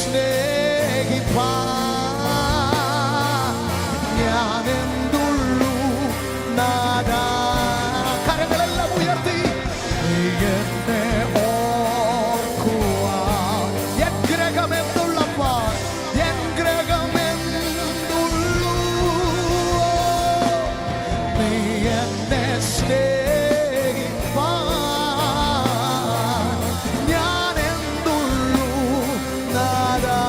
സ്നേഹിപ്പാൻ ഞാനെന്തുള്ളൂ നാദാ. കരങ്ങളെല്ലാം ഉയർത്തി എന്നെ ഓർക്കുവാൻ എൻ ഗ്രഹമെന്തുള്ളപ്പാ, എൻ ഗ്രഹമെന്തുള്ളൂ നീ എന്നെ സ്നേഹിപ്പാൻ ഞാനെന്തുള്ളൂ നാദാ.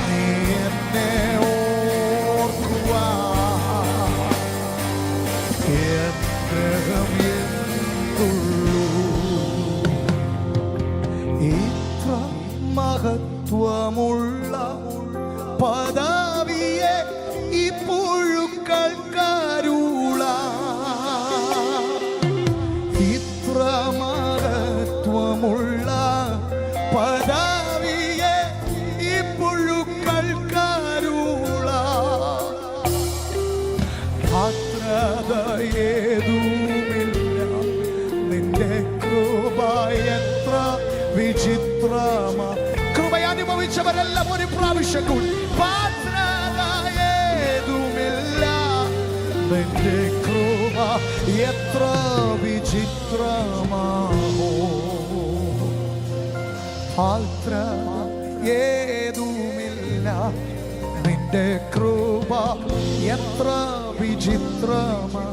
നീ എന്നെ ഓർക്കുവാൻ എൻ ഗ്രഹം എന്തുള്ളൂ. ഇത്ര മഹത്വമുള്ള പദവിയെ ഈ പുഴുക്കൾക്കരുള. ഇത്ര മഹത്വമുള്ള പദവിയെ ഈ പുഴുക്കൾക്കരുള. പാത്രതയേതുമില്ല നിന്റെ കൃപ എത്ര വിചിത്രമാ. കൃപയനുഭവിച്ചവരെല്ലാം ഒരു പ്രാവശ്യം കൂടി. പാത്രതയേതുമില്ല നിന്റെ കൃപ എത്ര വിചിത്രമാമോ. പാത്രതയേതുമില്ല നിന്റെ കൃപ എത്ര വിചിത്രമാ.